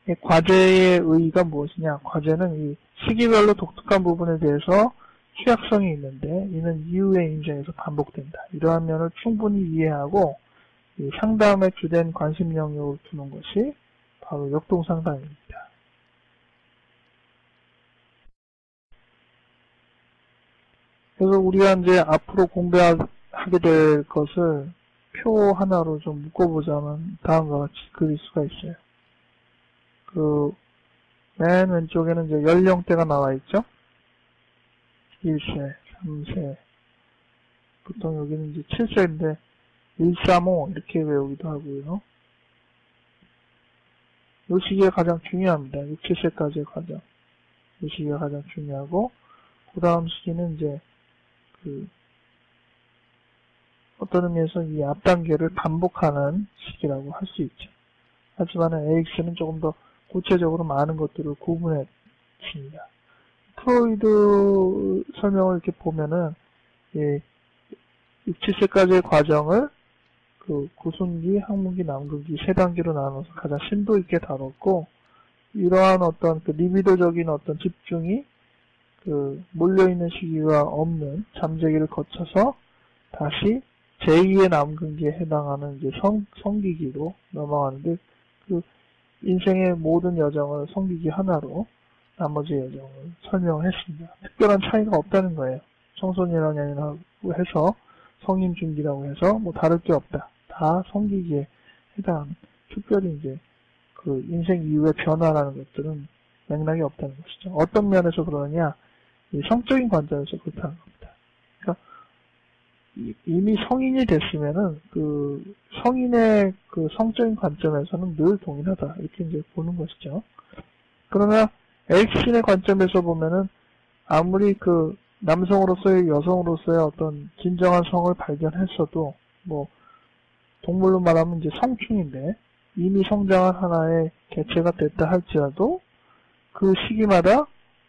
이 과제의 의의가 무엇이냐? 과제는 이 시기별로 독특한 부분에 대해서 취약성이 있는데 이는 이후의 인생에서 반복된다. 이러한 면을 충분히 이해하고 이 상담의 주된 관심 영역을 두는 것이 바로 역동상담입니다. 그래서 우리가 이제 앞으로 공부하게 될 것을 표 하나로 좀 묶어보자면 다음과 같이 그릴 수가 있어요. 맨 왼쪽에는 이제 연령대가 나와 있죠? 1세, 3세, 보통 여기는 이제 7세인데 135 이렇게 외우기도 하고요. 이 시기가 가장 중요합니다. 6, 7세까지의 과정. 이 시기가 가장 중요하고, 그 다음 시기는 이제 어떤 의미에서 이 앞단계를 반복하는 시기라고 할 수 있죠. 하지만 AX는 조금 더 구체적으로 많은 것들을 구분했습니다. 프로이드 설명을 이렇게 보면은, 6, 7세까지의 과정을 구순기, 항문기, 남근기 세 단계로 나눠서 가장 심도 있게 다뤘고, 이러한 어떤 리비도적인 어떤 집중이 몰려있는 시기가 없는 잠재기를 거쳐서 다시 제2의 남근기에 해당하는 이제 성기기로 넘어가는데, 인생의 모든 여정을 성기기 하나로 나머지 여정을 설명을 했습니다. 특별한 차이가 없다는 거예요. 청소년이라고 해서 성인 중기라고 해서 뭐 다를 게 없다. 다 성기기에 해당하는, 특별히 이제 인생 이후의 변화라는 것들은 맥락이 없다는 것이죠. 어떤 면에서 그러느냐? 이 성적인 관점에서 그렇다는 겁니다. 그러니까 이미 성인이 됐으면은 성인의 성적인 관점에서는 늘 동일하다 이렇게 이제 보는 것이죠. 그러나 X신의 관점에서 보면은 아무리 남성으로서의 여성으로서의 어떤 진정한 성을 발견했어도 뭐 동물로 말하면 이제 성충인데 이미 성장한 하나의 개체가 됐다 할지라도 그 시기마다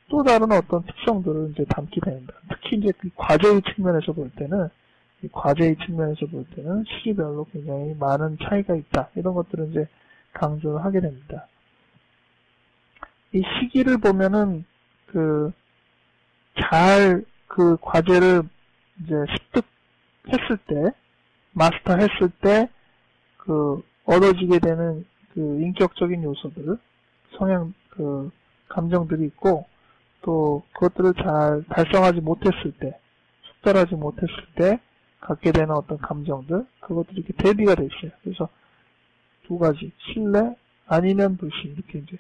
또 다른 어떤 특성들을 이제 담게 됩니다. 특히 이제 과제의 측면에서 볼 때는 시기별로 굉장히 많은 차이가 있다. 이런 것들을 이제 강조를 하게 됩니다. 이 시기를 보면은 잘 과제를 이제 습득했을 때, 마스터했을 때 얻어지게 되는 인격적인 요소들, 성향 감정들이 있고, 또 그것들을 잘 달성하지 못했을 때, 숙달하지 못했을 때 갖게 되는 어떤 감정들, 그것들이 이렇게 대비가 돼 있어요. 그래서 두 가지, 신뢰 아니면 불신, 이렇게 이제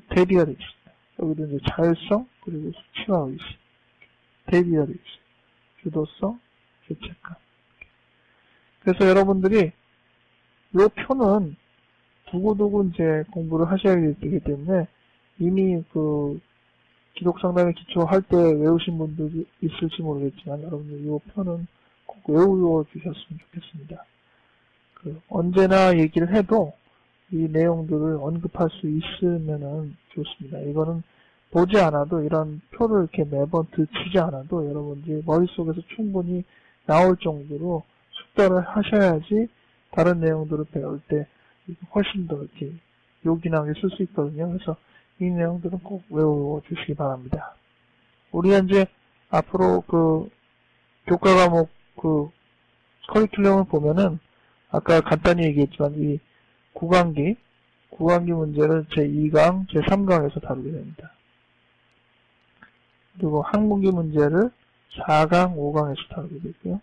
대비가 돼 있습니다. 여기도 이제 자율성 그리고 수치와 의식 대비가 돼 있어요. 주도성, 죄책감. 그래서 여러분들이 이 표는 두고두고 이제 공부를 하셔야 되기 때문에 이미 기독상담의 기초할 때 외우신 분들이 있을지 모르겠지만 여러분들 이 표는 꼭 외워 주셨으면 좋겠습니다. 언제나 얘기를 해도 이 내용들을 언급할 수 있으면은 좋습니다. 이거는 보지 않아도 이런 표를 이렇게 매번 들치지 않아도 여러분들이 머릿속에서 충분히 나올 정도로 숙달을 하셔야지 다른 내용들을 배울 때 훨씬 더 이렇게 요긴하게 쓸 수 있거든요. 그래서 이 내용들은 꼭 외워주시기 바랍니다. 우리가 이제 앞으로 교과 과목 커리큘럼을 보면은 아까 간단히 얘기했지만 이 구강기 문제를 제2강, 제3강에서 다루게 됩니다. 그리고 항문기 문제를 4강, 5강에서 다루게 되고요.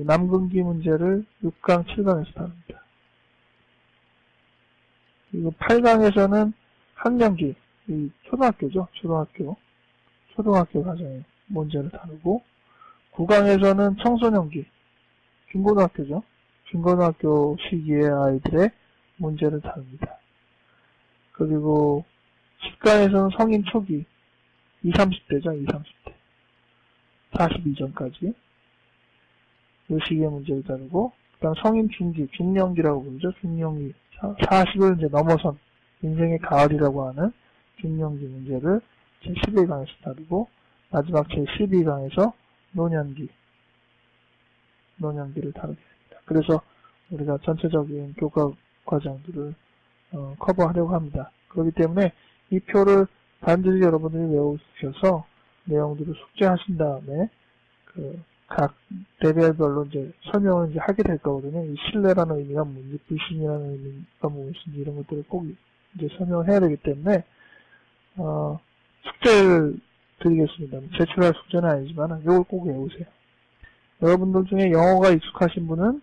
남근기 문제를 6강, 7강에서 다룹니다. 그리고 8강에서는 학년기, 이 초등학교죠. 초등학교 과정의 문제를 다루고, 9강에서는 청소년기, 중고등학교죠. 중고등학교 시기의 아이들의 문제를 다룹니다. 그리고 10강에서는 성인 초기, 20, 30대죠. 20, 30대. 42 전까지. 이 시기의 문제를 다루고, 그 다음 성인 중기, 중년기라고 부르죠. 중년기. 40을 이제 넘어선 인생의 가을이라고 하는 중년기 문제를 제11강에서 다루고, 마지막 제12강에서 노년기를 다루겠습니다. 그래서 우리가 전체적인 교과 과정들을 커버하려고 합니다. 그렇기 때문에 이 표를 반드시 여러분들이 외우셔서 내용들을 숙제하신 다음에 각 레벨별로 이제 설명을 이제 하게 될 거거든요. 이 신뢰라는 의미가 뭔지, 불신이라는 의미가 무엇인지 이런 것들을 꼭 이제 설명을 해야 되기 때문에 숙제를 드리겠습니다. 제출할 숙제는 아니지만 이걸 꼭 외우세요. 여러분들 중에 영어가 익숙하신 분은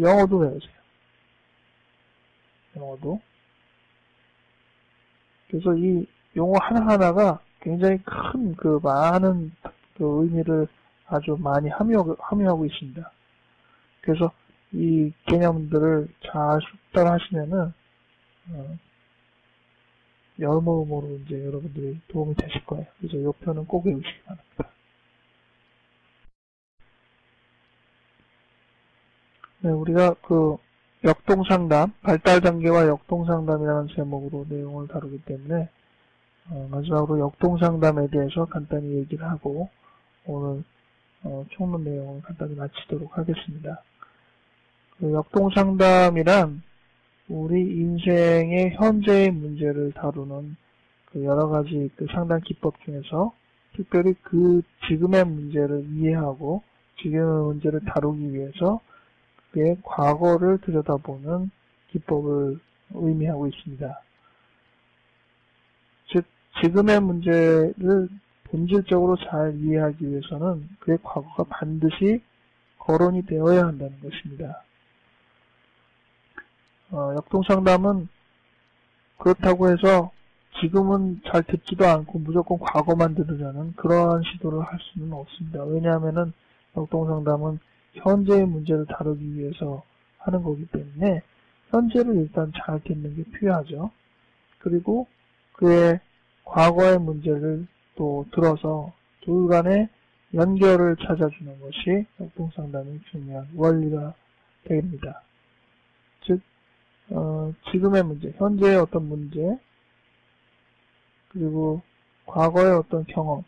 영어도 외우세요. 영어도. 그래서 이 용어 하나하나가 굉장히 큰 많은 의미를 아주 많이 함유하고 있습니다. 그래서 이 개념들을 잘 숙달하시면은 여러모로 이제 여러분들이 도움이 되실 거예요. 그래서 이 표는 꼭 외우시기 바랍니다. 네, 우리가 역동상담, 발달 단계와 역동상담이라는 제목으로 내용을 다루기 때문에 마지막으로 역동상담에 대해서 간단히 얘기를 하고 오늘 총론 내용을 간단히 마치도록 하겠습니다. 역동상담이란 우리 인생의 현재의 문제를 다루는 여러 가지 상담 기법 중에서 특별히 지금의 문제를 이해하고 지금의 문제를 다루기 위해서 그의 과거를 들여다보는 기법을 의미하고 있습니다. 즉, 지금의 문제를 본질적으로 잘 이해하기 위해서는 그의 과거가 반드시 거론이 되어야 한다는 것입니다. 역동상담은 그렇다고 해서 지금은 잘 듣지도 않고 무조건 과거만 들으려는 그러한 시도를 할 수는 없습니다. 왜냐하면은 역동상담은 현재의 문제를 다루기 위해서 하는 거기 때문에 현재를 일단 잘 듣는 게 필요하죠. 그리고 그의 과거의 문제를 또 들어서 둘 간의 연결을 찾아주는 것이 역동상담의 중요한 원리가 됩니다. 즉, 지금의 문제, 현재의 어떤 문제, 그리고 과거의 어떤 경험,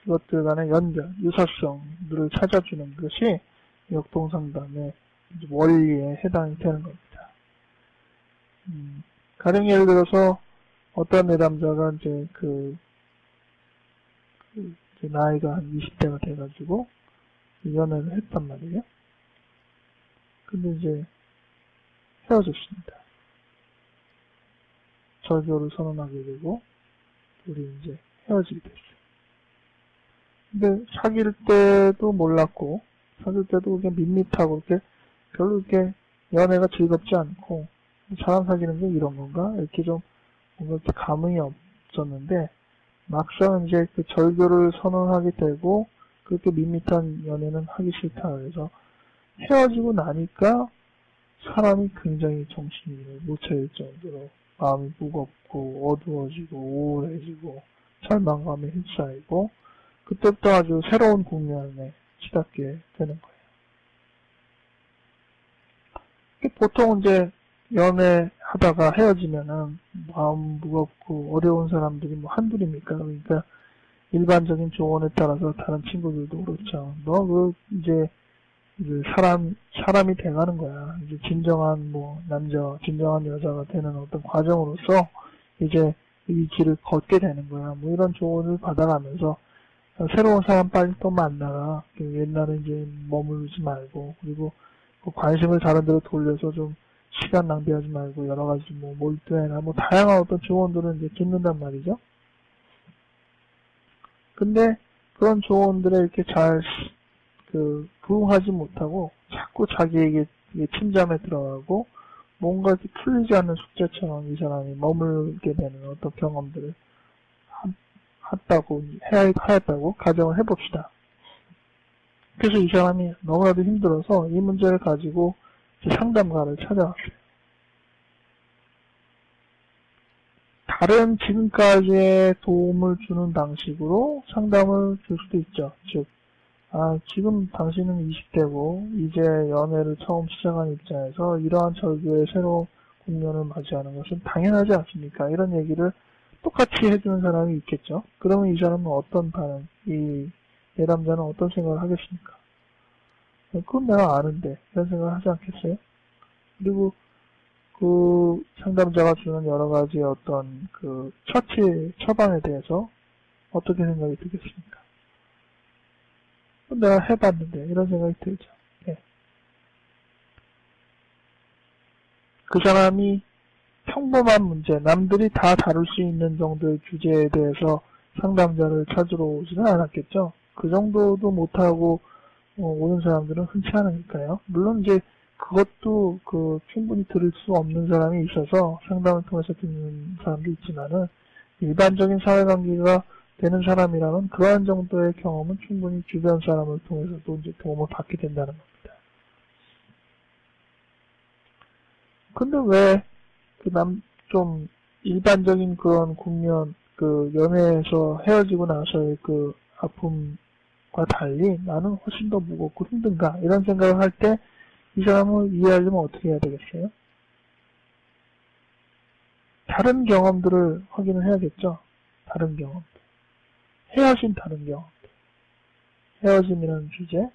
그것들 간의 연결, 유사성들을 찾아주는 것이 역동상담의 원리에 해당이 되는 겁니다. 가령 예를 들어서 어떤 내담자가 이제 이제 나이가 한 20대가 돼가지고 연애를 했단 말이에요. 근데 이제 헤어졌습니다. 절교를 선언하게 되고 둘이 이제 헤어지게 됐어요. 근데 사귈 때도 몰랐고 사귈 때도 그냥 밋밋하고 별로 이렇게 연애가 즐겁지 않고 사람 사귀는 게 이런 건가? 이렇게 좀 뭔가 이렇게 감흥이 없었는데 막상 이제 절교를 선언하게 되고 그렇게 밋밋한 연애는 하기 싫다 그래서 헤어지고 나니까 사람이 굉장히 정신이 못 차릴 정도로 마음이 무겁고 어두워지고 우울해지고 절망감에 휩싸이고 그때부터 아주 새로운 국면에 치닫게 되는 거예요. 보통 이제 연애하다가 헤어지면은 마음 무겁고 어려운 사람들이 한둘입니까? 그러니까 일반적인 조언에 따라서 다른 친구들도 그렇죠. 너 이제 사람이 돼가는 거야. 이제 진정한 남자, 진정한 여자가 되는 어떤 과정으로서 이제 이 길을 걷게 되는 거야. 이런 조언을 받아가면서 새로운 사람 빨리 또 만나라. 옛날에 이제 머무르지 말고, 그리고 관심을 다른 데로 돌려서 좀 시간 낭비하지 말고, 여러 가지 몰두해라. 다양한 어떤 조언들은 이제 듣는단 말이죠. 근데 그런 조언들에 이렇게 잘, 부응하지 못하고, 자꾸 자기에게 침잠에 들어가고, 뭔가 이렇게 풀리지 않는 숙제처럼 이 사람이 머물게 되는 어떤 경험들을 하였다고 가정을 해봅시다. 그래서 이 사람이 너무나도 힘들어서 이 문제를 가지고 상담가를 찾아왔어요. 다른 지금까지의 도움을 주는 방식으로 상담을 줄 수도 있죠. 즉, 지금 당신은 20대고 이제 연애를 처음 시작한 입장에서 이러한 절교의 새로운 국면을 맞이하는 것은 당연하지 않습니까? 이런 얘기를 똑같이 해주는 사람이 있겠죠. 그러면 이 사람은 어떤 반응, 이 내담자는 어떤 생각을 하겠습니까? 그건 내가 아는데 이런 생각을 하지 않겠어요? 그리고 그 상담자가 주는 여러 가지 어떤 그 처방에 대해서 어떻게 생각이 들겠습니까? 내가 해봤는데 이런 생각이 들죠. 네. 그 사람이 평범한 문제, 남들이 다 다룰 수 있는 정도의 주제에 대해서 상담자를 찾으러 오지는 않았겠죠. 그 정도도 못하고 오는 사람들은 흔치 않으니까요. 물론 이제 그것도 충분히 들을 수 없는 사람이 있어서 상담을 통해서 듣는 사람도 있지만은 일반적인 사회관계가 되는 사람이라면 그러한 정도의 경험은 충분히 주변 사람을 통해서도 이제 도움을 받게 된다는 겁니다. 근데 왜 좀 일반적인 그런 국면, 연애에서 헤어지고 나서의 아픔과 달리 나는 훨씬 더 무겁고 힘든가? 이런 생각을 할 때 이 사람을 이해하려면 어떻게 해야 되겠어요? 다른 경험들을 확인을 해야겠죠? 다른 경험들. 헤어진 다른 경험들. 헤어짐이라는 주제.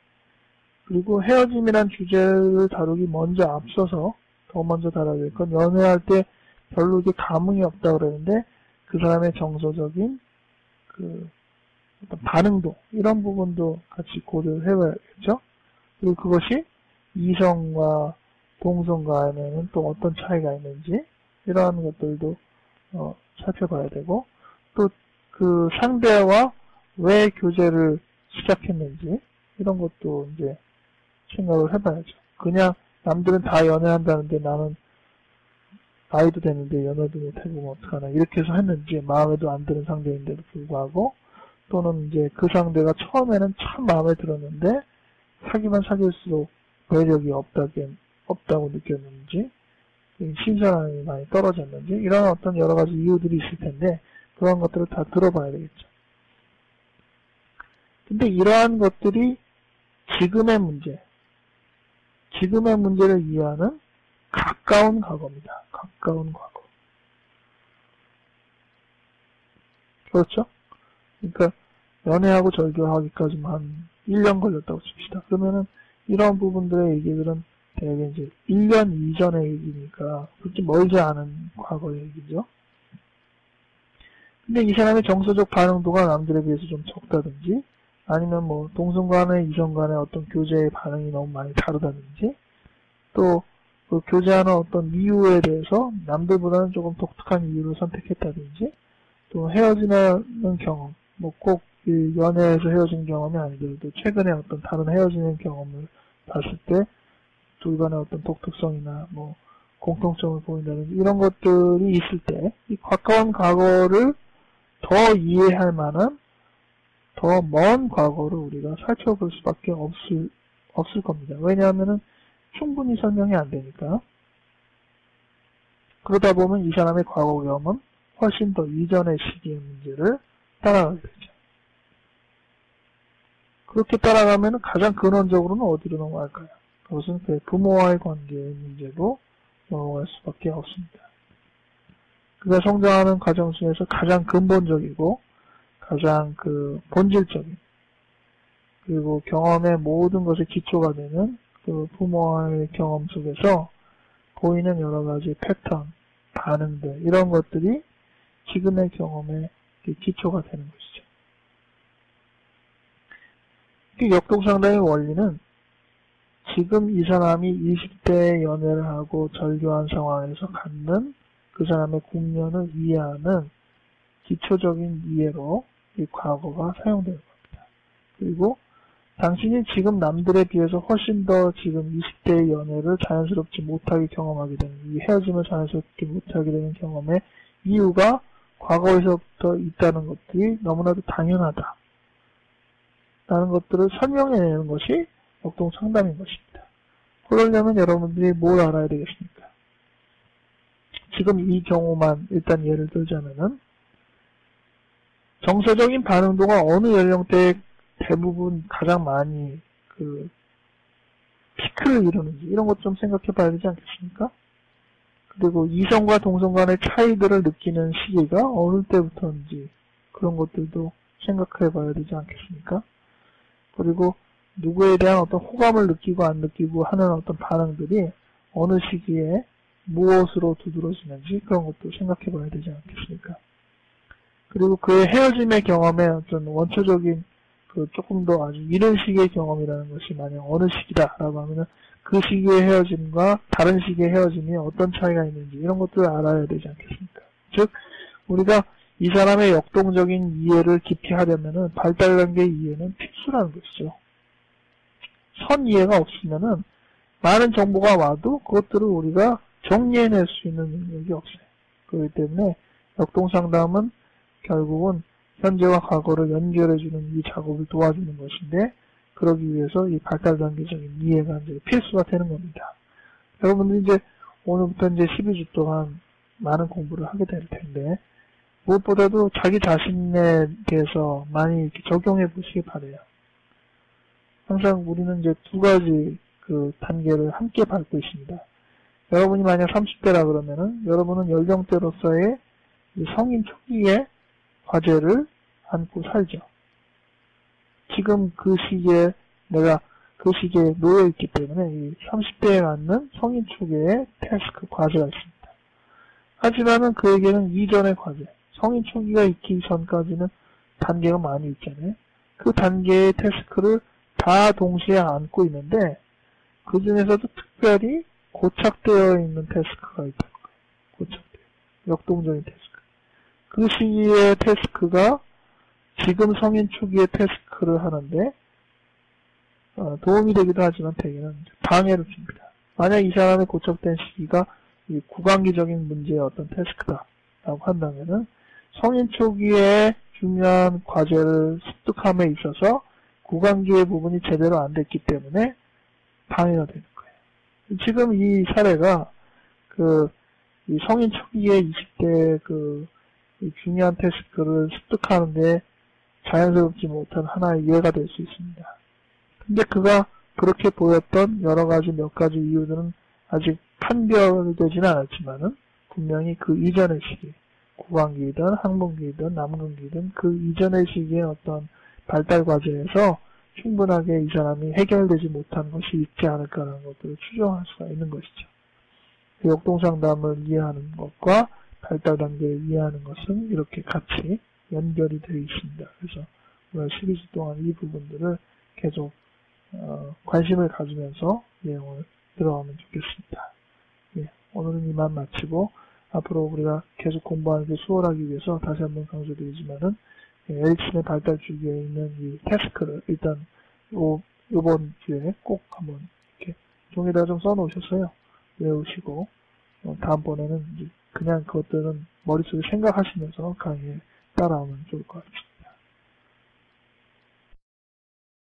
그리고 헤어짐이라는 주제를 다루기 더 먼저 다뤄야 될 건 연애할 때 별로 이게 감흥이 없다 그러는데 그 사람의 정서적인 어떤 반응도 이런 부분도 같이 고려를 해봐야겠죠. 그리고 그것이 이성과 동성 간에는 또 어떤 차이가 있는지 이러한 것들도 살펴봐야 되고 또 그 상대와 왜 교제를 시작했는지 이런 것도 이제 생각을 해봐야죠. 그냥 남들은 다 연애한다는데 나는 나이도 되는데 연애도 못해보면 어떡하나 이렇게 해서 했는지 마음에도 안 드는 상대인데도 불구하고 또는 이제 그 상대가 처음에는 참 마음에 들었는데 사귀면 사귈수록 매력이 없다고 느꼈는지 신선함이 많이 떨어졌는지 이런 어떤 여러 가지 이유들이 있을 텐데 그런 것들을 다 들어봐야 되겠죠. 근데 이러한 것들이 지금의 문제를 이해하는 가까운 과거입니다. 가까운 과거. 그렇죠? 그러니까 연애하고 절교하기까지만 한 1년 걸렸다고 칩시다. 그러면은 이런 부분들의 얘기들은 대개 이제 1년 이전의 얘기니까 그렇게 멀지 않은 과거의 얘기죠. 근데 이 사람의 정서적 반응도가 남들에 비해서 좀 적다든지 아니면 뭐 동성 간의 이성 간의 어떤 교제의 반응이 너무 많이 다르다든지 또 그 교제하는 어떤 이유에 대해서 남들보다는 조금 독특한 이유를 선택했다든지 또 헤어지는 경험 뭐 꼭 연애에서 헤어진 경험이 아니더라도 최근에 어떤 다른 헤어지는 경험을 봤을 때 둘 간의 어떤 독특성이나 뭐 공통점을 보인다든지 이런 것들이 있을 때 이 가까운 과거를 더 이해할 만한 더 먼 과거를 우리가 살펴볼 수밖에 없을 겁니다. 왜냐하면은 충분히 설명이 안 되니까. 그러다 보면 이 사람의 과거 경험은 훨씬 더 이전의 시기의 문제를 따라가게 되죠. 그렇게 따라가면 가장 근원적으로는 어디로 넘어갈까요? 그것은 부모와의 관계의 문제로 넘어갈 수밖에 없습니다. 그가 성장하는 과정 중에서 가장 근본적이고 가장 본질적인 그리고 경험의 모든 것의 기초가 되는 그 부모와의 경험 속에서 보이는 여러 가지 패턴, 반응들 이런 것들이 지금의 경험의 기초가 되는 것이죠. 역동상담의 원리는 지금 이 사람이 20대에 연애를 하고 절교한 상황에서 갖는 그 사람의 국면을 이해하는 기초적인 이해로 이 과거가 사용되는 겁니다. 그리고 당신이 지금 남들에 비해서 훨씬 더 지금 20대의 연애를 자연스럽지 못하게 경험하게 되는, 이 헤어짐을 자연스럽게 못하게 되는 경험의 이유가 과거에서부터 있다는 것들이 너무나도 당연하다 라는 것들을 설명해내는 것이 역동 상담인 것입니다. 그러려면 여러분들이 뭘 알아야 되겠습니까? 지금 이 경우만 일단 예를 들자면은 정서적인 반응도가 어느 연령대에 대부분 가장 많이 피크를 이루는지 이런 것 좀 생각해 봐야 되지 않겠습니까? 그리고 이성과 동성 간의 차이들을 느끼는 시기가 어느 때부터인지 그런 것들도 생각해 봐야 되지 않겠습니까? 그리고 누구에 대한 어떤 호감을 느끼고 안 느끼고 하는 어떤 반응들이 어느 시기에 무엇으로 두드러지는지 그런 것도 생각해 봐야 되지 않겠습니까? 그리고 그의 헤어짐의 경험에 어떤 원초적인 조금 더 아주 이른 시기의 경험이라는 것이 만약 어느 시기다라고 하면은 그 시기의 헤어짐과 다른 시기의 헤어짐이 어떤 차이가 있는지 이런 것들을 알아야 되지 않겠습니까? 즉 우리가 이 사람의 역동적인 이해를 깊이 하려면은 발달 단계의 이해는 필수라는 것이죠. 선 이해가 없으면은 많은 정보가 와도 그것들을 우리가 정리해낼 수 있는 능력이 없어요. 그렇기 때문에 역동상담은 결국은 현재와 과거를 연결해주는 이 작업을 도와주는 것인데 그러기 위해서 이 발달 단계적인 이해가 이제 필수가 되는 겁니다. 여러분들이 이제 오늘부터 이제 12주 동안 많은 공부를 하게 될 텐데 무엇보다도 자기 자신에 대해서 많이 이렇게 적용해 보시기 바래요. 항상 우리는 이제 두 가지 단계를 함께 밟고 있습니다. 여러분이 만약 30대라 그러면은 여러분은 연령대로서의 성인 초기의 과제를 안고 살죠. 지금 그 시기에 내가 그 시기에 놓여 있기 때문에 이 30대에 맞는 성인 초기의 태스크 과제가 있습니다. 하지만은 그에게는 이전의 과제, 성인 초기가 있기 전까지는 단계가 많이 있잖아요. 그 단계의 태스크를 다 동시에 안고 있는데 그 중에서도 특별히 고착되어 있는 태스크가 있다는 거예요. 고착되어. 역동적인 태스크. 그 시기의 태스크가 지금 성인 초기의 태스크를 하는데 도움이 되기도 하지만 대개는 방해를 줍니다. 만약 이 사람의 고착된 시기가 이 구강기적인 문제의 어떤 태스크다라고 한다면은 성인 초기에 중요한 과제를 습득함에 있어서 구강기의 부분이 제대로 안 됐기 때문에 방해가 되는 거예요. 지금 이 사례가 이 성인 초기의 20대 이 중요한 태스크를 습득하는데 자연스럽지 못한 하나의 예가 될 수 있습니다. 근데 그가 그렇게 보였던 여러 가지 몇 가지 이유들은 아직 판별되지는 않았지만은 분명히 그 이전의 시기, 구강기이든 항문기이든 남근기이든 그 이전의 시기의 어떤 발달 과제에서 충분하게 이 사람이 해결되지 못한 것이 있지 않을까라는 것들을 추정할 수가 있는 것이죠. 그 역동상담을 이해하는 것과 발달 단계를 이해하는 것은 이렇게 같이 연결이 되어 있습니다. 그래서 오늘 12주 동안 이 부분들을 계속 관심을 가지면서 내용을 들어가면 좋겠습니다. 예, 오늘은 이만 마치고 앞으로 우리가 계속 공부하는 게 수월하기 위해서 다시 한번 강조드리지만은 에릭슨의 발달 주기에 있는 이 태스크를 일단 요번 주에 꼭 한번 이렇게 종이에다 좀 써놓으셨어요. 외우시고 다음번에는 이제 그냥 그것들은 머릿속에 생각하시면서 강의에 따라오면 좋을 것 같습니다.